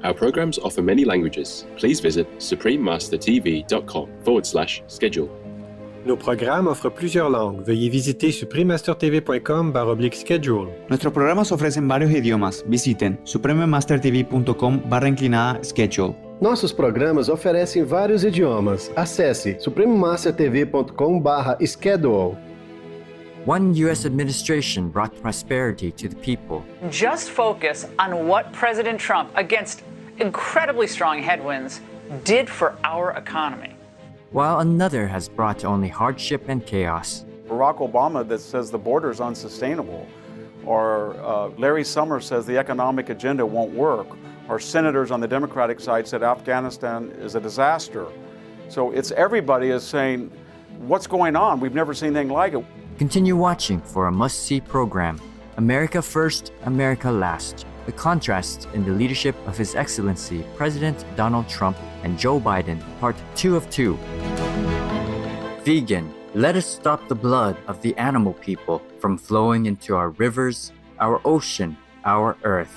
Our programs offer many languages. Please visit suprememastertv.com/schedule. Nos programmes offrent plusieurs langues. Veuillez visiter suprememastertv.com/schedule. Nuestros programas ofrecen varios idiomas. Visiten suprememastertv.com/schedule. Nossos programas oferecem vários idiomas. Acesse suprememastertv.com/schedule. One U.S. administration brought prosperity to the people. Just focus on what President Trump, against incredibly strong headwinds, did for our economy. While another has brought only hardship and chaos. Barack Obama that says the border is unsustainable, or Larry Summers says the economic agenda won't work, or senators on the Democratic side said Afghanistan is a disaster. So it's everybody is saying, what's going on? We've never seen anything like it. Continue watching for a must-see program, America First, America Last. The contrasts in the leadership of His Excellency President Donald Trump and Joe Biden, Part 2 of 2. Vegan, let us stop the blood of the animal people from flowing into our rivers, our ocean, our earth.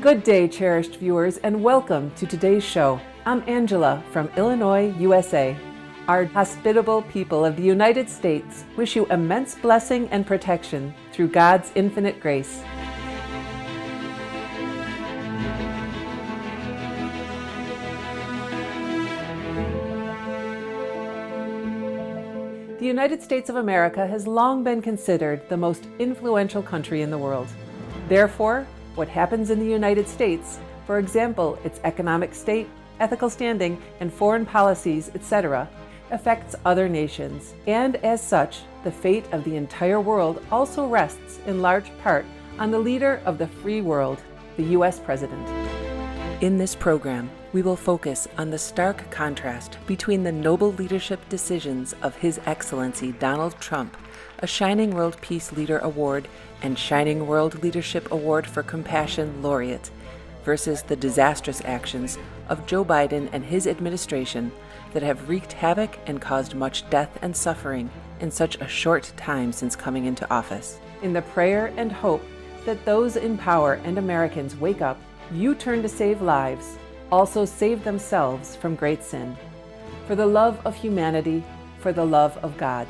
Good day, cherished viewers, and welcome to today's show. I'm Angela from Illinois, USA. Our hospitable people of the United States wish you immense blessing and protection through God's infinite grace. The United States of America has long been considered the most influential country in the world. Therefore, what happens in the United States, for example, its economic state, ethical standing, and foreign policies, etc., affects other nations. And as such, the fate of the entire world also rests in large part on the leader of the free world, the U.S. President. In this program, we will focus on the stark contrast between the noble leadership decisions of His Excellency Donald Trump, a Shining World Peace Leader Award and Shining World Leadership Award for Compassion laureate, versus the disastrous actions of Joe Biden and his administration that have wreaked havoc and caused much death and suffering in such a short time since coming into office. In the prayer and hope that those in power and Americans wake up, you turn to save lives, also save themselves from great sin. For the love of humanity, for the love of God.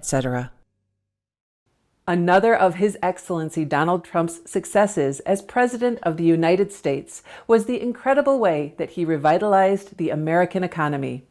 etc. Another of His Excellency Donald Trump's successes as President of the United States was the incredible way that he revitalized the American economy.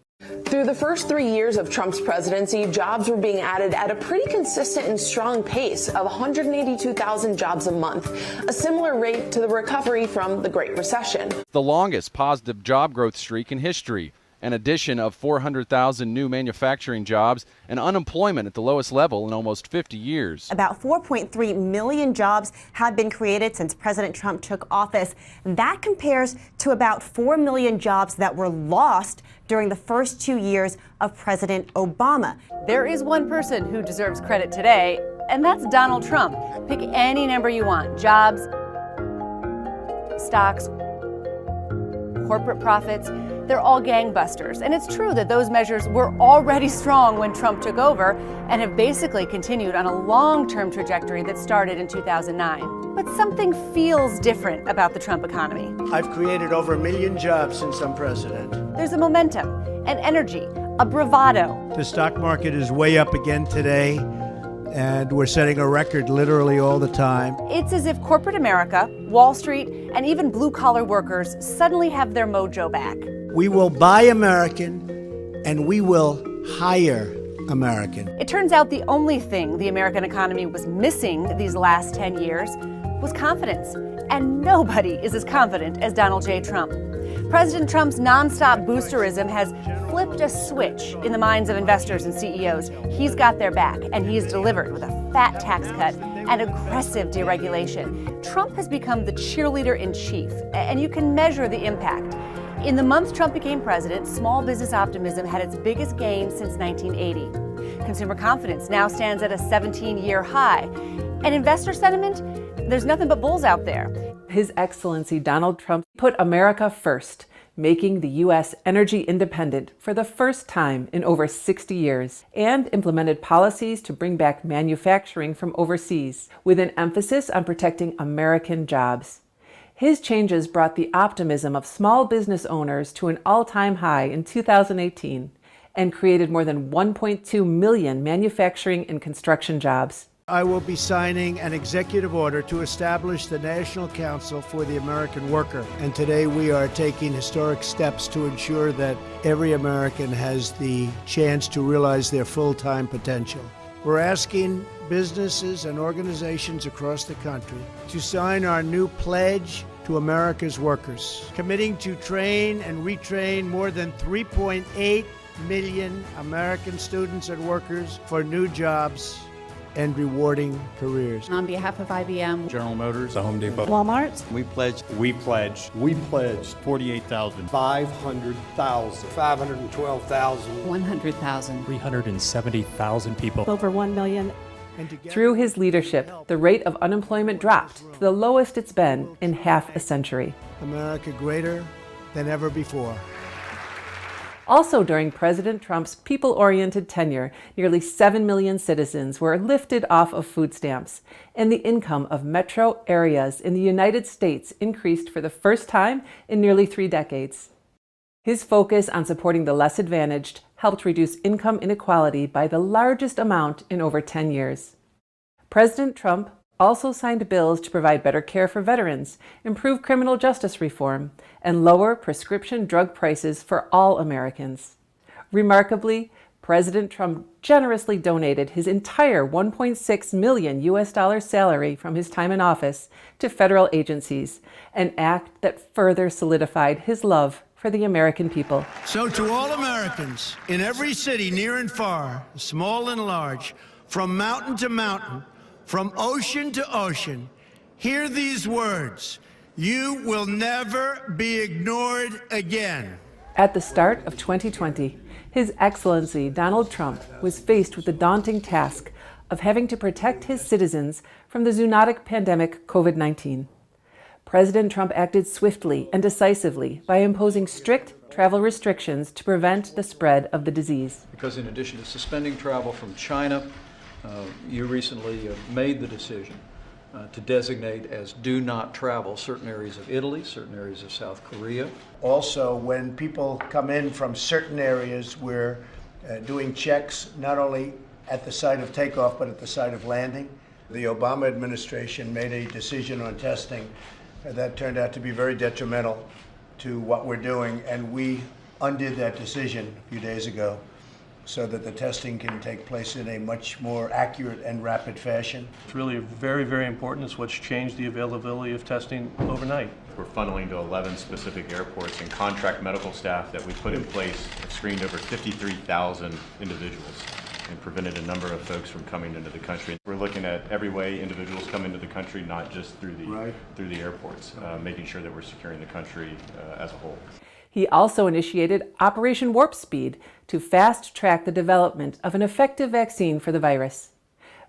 Through the first 3 years of Trump's presidency, jobs were being added at a pretty consistent and strong pace of 182,000 jobs a month, a similar rate to the recovery from the Great Recession. The longest positive job growth streak in history, an addition of 400,000 new manufacturing jobs, and unemployment at the lowest level in almost 50 years. About 4.3 million jobs have been created since President Trump took office. That compares to about 4 million jobs that were lost during the first 2 years of President Obama. There is one person who deserves credit today, and that's Donald Trump. Pick any number you want: jobs, stocks, corporate profits. They're all gangbusters. And it's true that those measures were already strong when Trump took over and have basically continued on a long-term trajectory that started in 2009. But something feels different about the Trump economy. I've created over 1 million jobs since I'm president. There's a momentum, an energy, a bravado. The stock market is way up again today, and we're setting a record literally all the time. It's as if corporate America, Wall Street, and even blue-collar workers suddenly have their mojo back. We will buy American, and we will hire American. It turns out the only thing the American economy was missing these last 10 years was confidence. And nobody is as confident as Donald J. Trump. President Trump's nonstop boosterism has flipped a switch in the minds of investors and CEOs. He's got their back, and he's delivered with a fat tax cut and aggressive deregulation. Trump has become the cheerleader in chief, and you can measure the impact. In the months Trump became president, small business optimism had its biggest gain since 1980. Consumer confidence now stands at a 17-year high. And investor sentiment? There's nothing but bulls out there. His Excellency Donald Trump put America first, making the U.S. energy independent for the first time in over 60 years, and implemented policies to bring back manufacturing from overseas, with an emphasis on protecting American jobs. His changes brought the optimism of small business owners to an all-time high in 2018 and created more than 1.2 million manufacturing and construction jobs. I will be signing an executive order to establish the National Council for the American Worker. And today we are taking historic steps to ensure that every American has the chance to realize their full-time potential. We're asking businesses and organizations across the country to sign our new pledge to America's workers, committing to train and retrain more than 3.8 million American students and workers for new jobs and rewarding careers. On behalf of IBM, General Motors, The Home Depot, Walmart, we pledged 48,000, 500,000, 512,000, 100,000, 370,000 people. Over 1 million. Through his leadership, the rate of unemployment dropped to the lowest it's been in half a century. America greater than ever before. Also during President Trump's people-oriented tenure, nearly 7 million citizens were lifted off of food stamps, and the income of metro areas in the United States increased for the first time in nearly 3 decades. His focus on supporting the less advantaged helped reduce income inequality by the largest amount in over 10 years. President Trump also signed bills to provide better care for veterans, improve criminal justice reform, and lower prescription drug prices for all Americans. Remarkably, President Trump generously donated his entire $1.6 million salary from his time in office to federal agencies, an act that further solidified his love for the American people. So to all Americans, in every city, near and far, small and large, from mountain to mountain, from ocean to ocean, hear these words: you will never be ignored again. At the start of 2020, His Excellency Donald Trump was faced with the daunting task of having to protect his citizens from the zoonotic pandemic COVID-19. President Trump acted swiftly and decisively by imposing strict travel restrictions to prevent the spread of the disease. Because in addition to suspending travel from China, you recently made the decision to designate as do not travel certain areas of Italy, certain areas of South Korea. Also, when people come in from certain areas, we're doing checks not only at the site of takeoff, but at the site of landing. The Obama administration made a decision on testing that turned out to be very detrimental to what we're doing, and we undid that decision a few days ago so that the testing can take place in a much more accurate and rapid fashion. It's really very, very important. It's what's changed the availability of testing overnight. We're funneling to 11 specific airports, and contract medical staff that we put in place have screened over 53,000 individuals and prevented a number of folks from coming into the country. We're looking at every way individuals come into the country, not just through the airports, making sure that we're securing the country as a whole. He also initiated Operation Warp Speed to fast-track the development of an effective vaccine for the virus.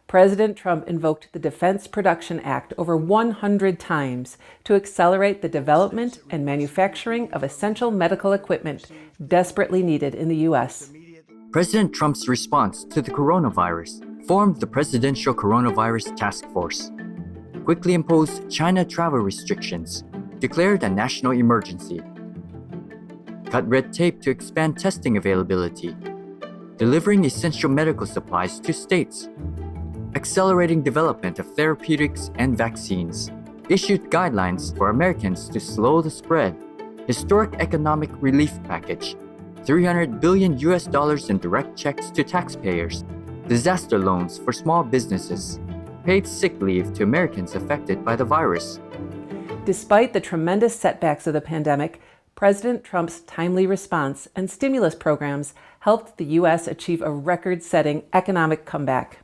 President Trump invoked the Defense Production Act over 100 times to accelerate the development and manufacturing of essential medical equipment desperately needed in the U.S. President Trump's response to the coronavirus formed the Presidential Coronavirus Task Force, quickly imposed China travel restrictions, declared a national emergency, cut red tape to expand testing availability, delivering essential medical supplies to states, accelerating development of therapeutics and vaccines, issued guidelines for Americans to slow the spread, historic economic relief package, $300 billion in direct checks to taxpayers, disaster loans for small businesses, paid sick leave to Americans affected by the virus. Despite the tremendous setbacks of the pandemic, President Trump's timely response and stimulus programs helped the U.S. achieve a record-setting economic comeback.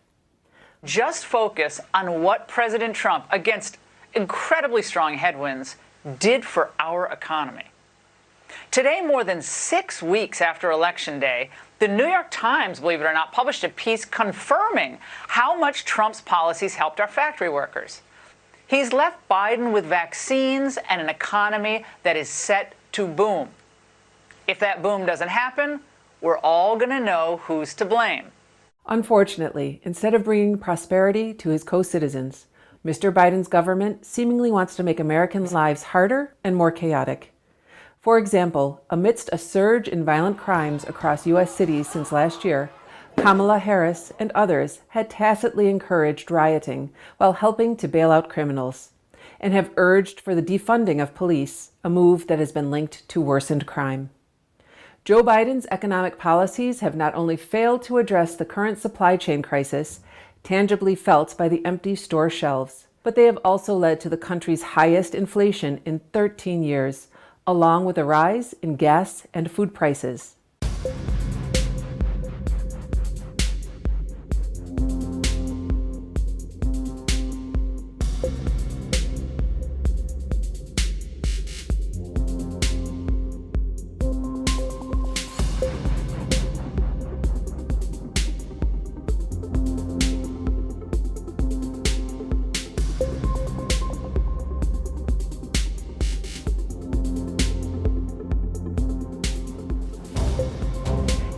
Just focus on what President Trump, against incredibly strong headwinds, did for our economy. Today, more than 6 weeks after Election Day, the New York Times, believe it or not, published a piece confirming how much Trump's policies helped our factory workers. He's left Biden with vaccines and an economy that is set to boom. If that boom doesn't happen, we're all going to know who's to blame. Unfortunately, instead of bringing prosperity to his co-citizens, Mr. Biden's government seemingly wants to make Americans' lives harder and more chaotic. For example, amidst a surge in violent crimes across U.S. cities since last year, Kamala Harris and others had tacitly encouraged rioting while helping to bail out criminals, and have urged for the defunding of police, a move that has been linked to worsened crime. Joe Biden's economic policies have not only failed to address the current supply chain crisis, tangibly felt by the empty store shelves, but they have also led to the country's highest inflation in 13 years, along with a rise in gas and food prices.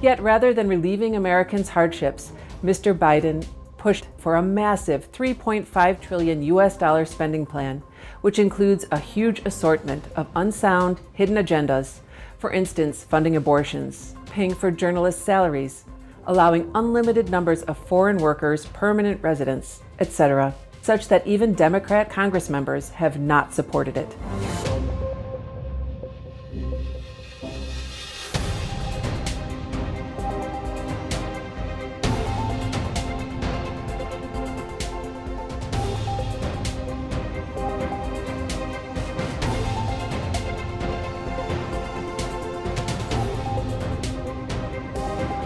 Yet rather than relieving Americans' hardships, Mr. Biden pushed for a massive $3.5 trillion US spending plan, which includes a huge assortment of unsound, hidden agendas. For instance, funding abortions, paying for journalists' salaries, allowing unlimited numbers of foreign workers permanent residence, etc., such that even Democrat Congress members have not supported it.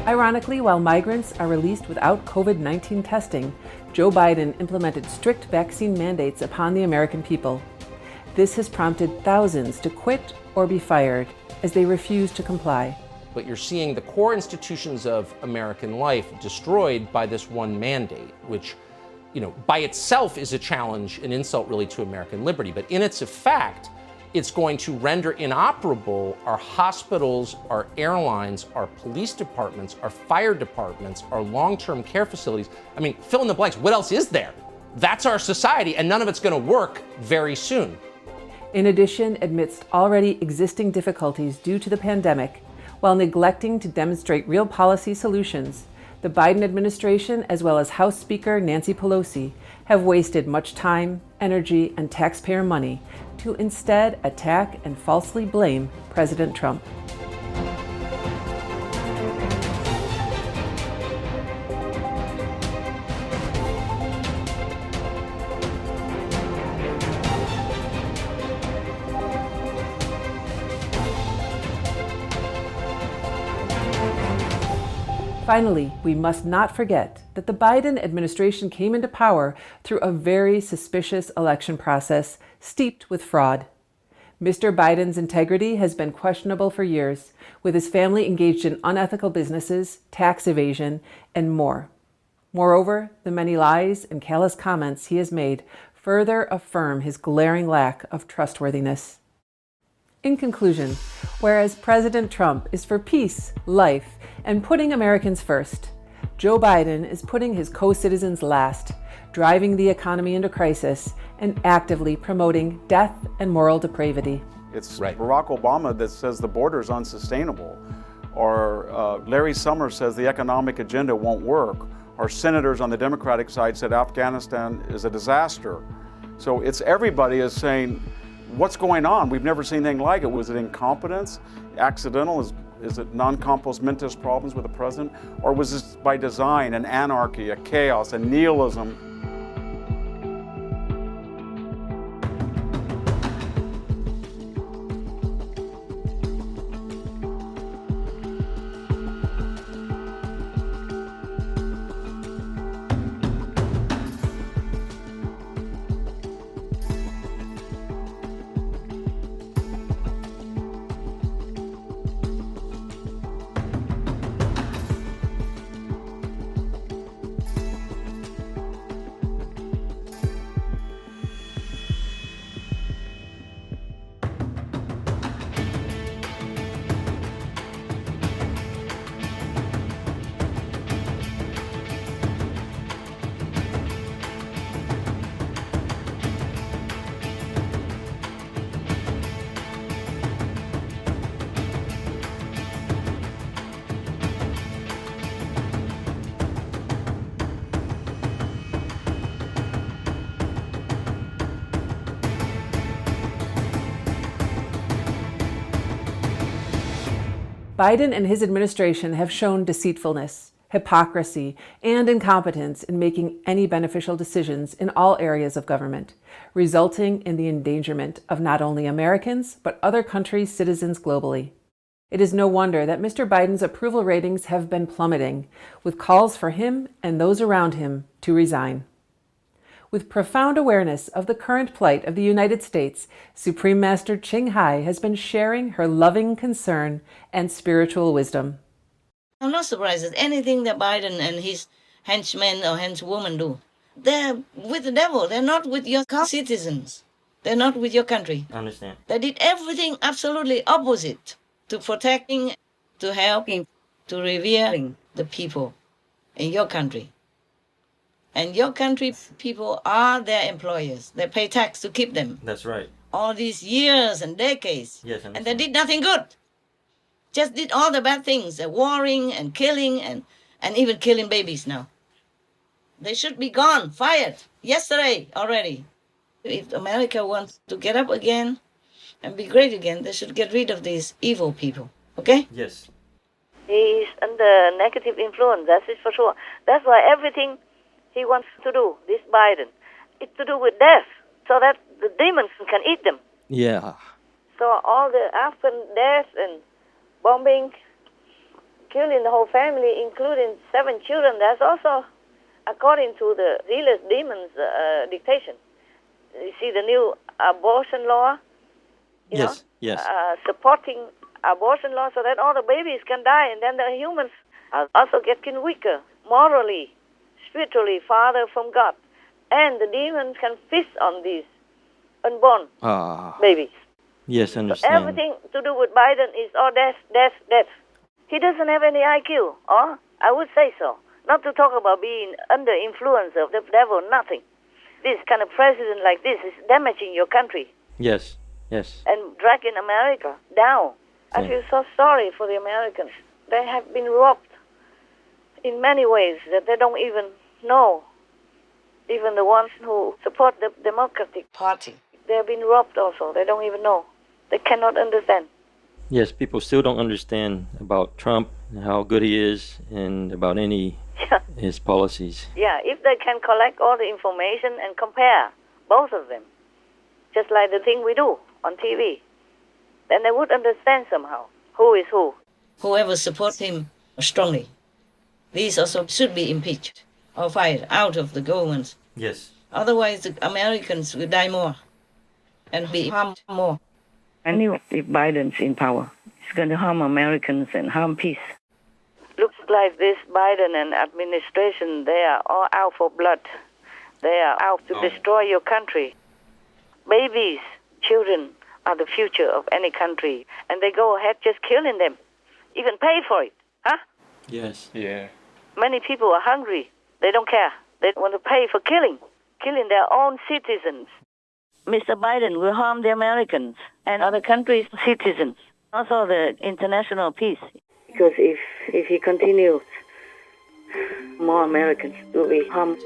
Ironically, while migrants are released without COVID-19 testing, Joe Biden implemented strict vaccine mandates upon the American people. This has prompted thousands to quit or be fired as they refuse to comply. But you're seeing the core institutions of American life destroyed by this one mandate, which, by itself is a challenge, an insult really to American liberty. But in its effect, it's going to render inoperable our hospitals, our airlines, our police departments, our fire departments, our long-term care facilities. I mean, fill in the blanks. What else is there? That's our society, and none of it's going to work very soon. In addition, amidst already existing difficulties due to the pandemic, while neglecting to demonstrate real policy solutions, The Biden administration, as well as House Speaker Nancy Pelosi, have wasted much time, energy, and taxpayer money to instead attack and falsely blame President Trump. Finally, we must not forget that the Biden administration came into power through a very suspicious election process steeped with fraud. Mr. Biden's integrity has been questionable for years, with his family engaged in unethical businesses, tax evasion, and more. Moreover, the many lies and callous comments he has made further affirm his glaring lack of trustworthiness. In conclusion, whereas President Trump is for peace, life, and putting Americans first, Joe Biden is putting his co-citizens last, driving the economy into crisis, and actively promoting death and moral depravity. It's Barack Obama that says the border is unsustainable, or Larry Summers says the economic agenda won't work, or senators on the Democratic side said Afghanistan is a disaster. So it's everybody is saying, what's going on? We've never seen anything like it. Was it incompetence? Accidental? Is it non-compos mentis problems with the president? Or was this by design, an anarchy, a chaos, a nihilism? Biden and his administration have shown deceitfulness, hypocrisy, and incompetence in making any beneficial decisions in all areas of government, resulting in the endangerment of not only Americans, but other countries' citizens globally. It is no wonder that Mr. Biden's approval ratings have been plummeting, with calls for him and those around him to resign. With profound awareness of the current plight of the United States, Supreme Master Ching Hai has been sharing her loving concern and spiritual wisdom. I'm not surprised at anything that Biden and his henchmen or henchwomen do. They're with the devil. They're not with your citizens. They're not with your country. I understand. They did everything absolutely opposite to protecting, to helping, to revering the people in your country. And your country people are their employers. They pay tax to keep them. That's right. All these years and decades. Yes, and they did nothing good. Just did all the bad things, warring and killing and even killing babies now. They should be gone, fired, yesterday already. If America wants to get up again and be great again, they should get rid of these evil people, okay? Yes. He's under negative influence, that is for sure. That's why everything he wants to do, this Biden, it's to do with death, so that the demons can eat them. Yeah. So all the Afghan death and bombing, killing the whole family, including 7 children, that's also according to the realist demons' dictation. You see the new abortion law, Yes. supporting abortion law so that all the babies can die, and then the humans are also getting weaker morally, spiritually, farther from God. And the demons can feast on these unborn babies. Yes, I So understand. everything to do with Biden is all death, death, death. He doesn't have any IQ, or I would say so. Not to talk about being under influence of the devil, nothing. This kind of president like this is damaging your country Yes. Yes. and dragging America down. I Yeah. feel so sorry for the Americans. They have been robbed in many ways that they don't even know. Even the ones who support the Democratic Party, they've been robbed also. They don't even know. They cannot understand. Yes, people still don't understand about Trump and how good he is and about any his policies. Yeah, if they can collect all the information and compare both of them, just like the thing we do on TV, then they would understand somehow who is who. Whoever supports him strongly, these also should be impeached or fired out of the government. Yes. Otherwise, the Americans will die more and be harmed more. Anyway, if Biden's in power, it's going to harm Americans and harm peace. Looks like this Biden and administration, they are all out for blood. They are out to destroy your country. Babies, children are the future of any country, and they go ahead just killing them, even pay for it, huh? Yes. Yeah. Many people are hungry. They don't care. They want to pay for killing their own citizens. Mr. Biden will harm the Americans and other countries' citizens, also the international peace. Because if he continues, more Americans will be harmed.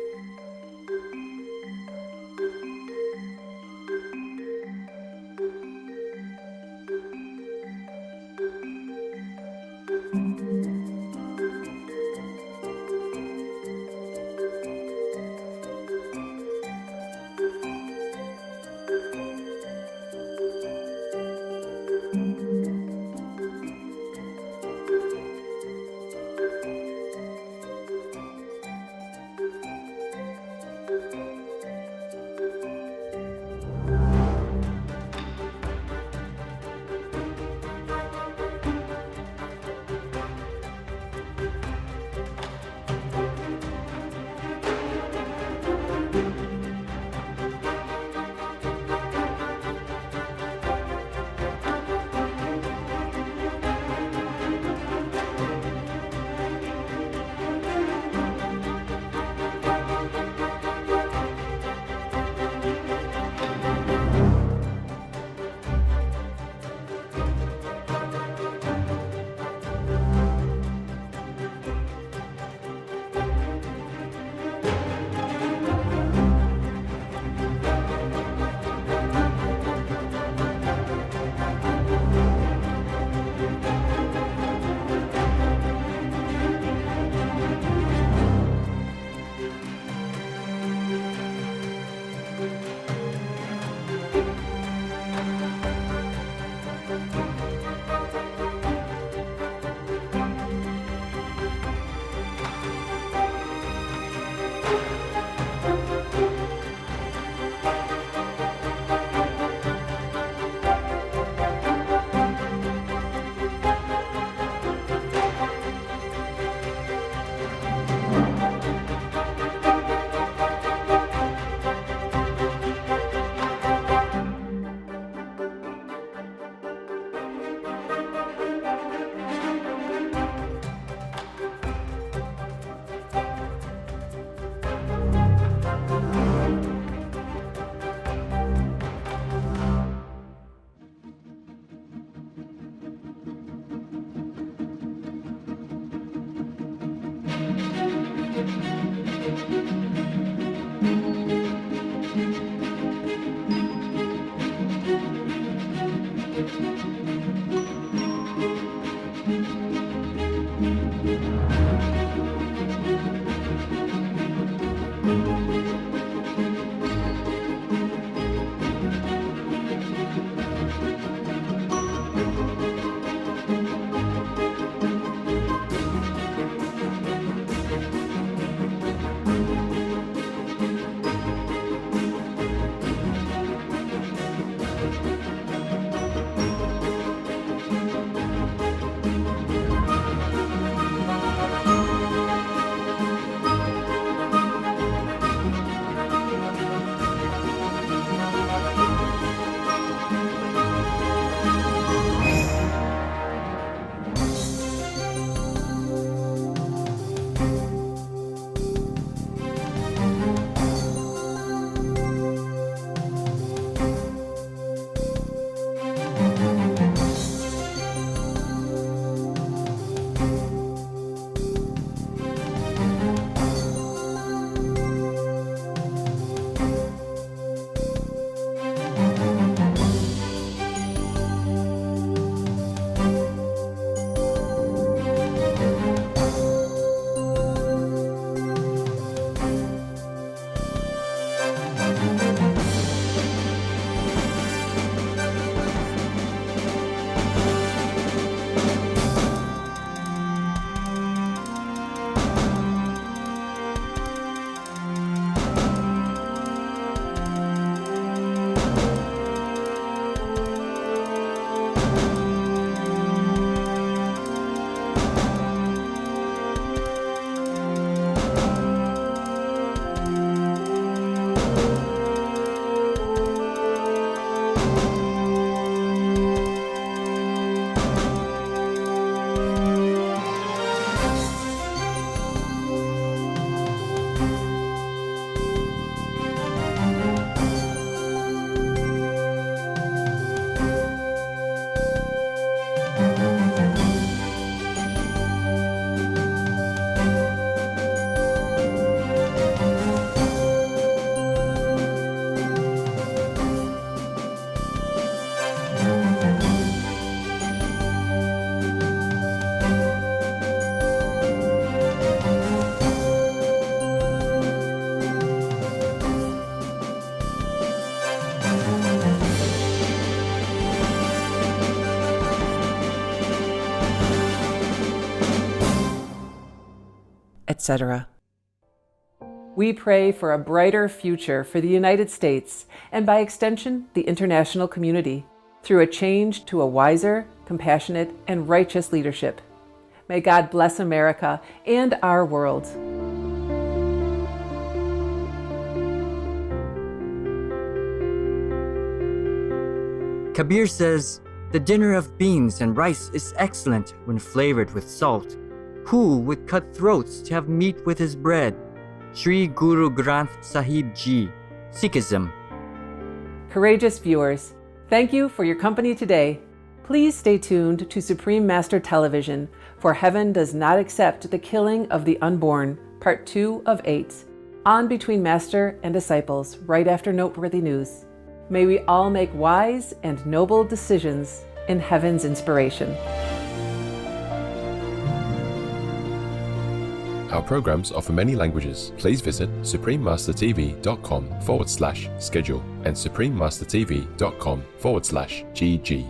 etc. We pray for a brighter future for the United States and, by extension, the international community, through a change to a wiser, compassionate, and righteous leadership. May God bless America and our world. Kabir says, "The dinner of beans and rice is excellent when flavored with salt. Who would cut throats to have meat with his bread?" Sri Guru Granth Sahib Ji, Sikhism. Courageous viewers, thank you for your company today. Please stay tuned to Supreme Master Television for Heaven Does Not Accept the Killing of the Unborn, Part 2 of 8, on Between Master and Disciples, right after Noteworthy News. May we all make wise and noble decisions in heaven's inspiration. Our programs offer many languages. Please visit suprememastertv.com/schedule and suprememastertv.com/GG.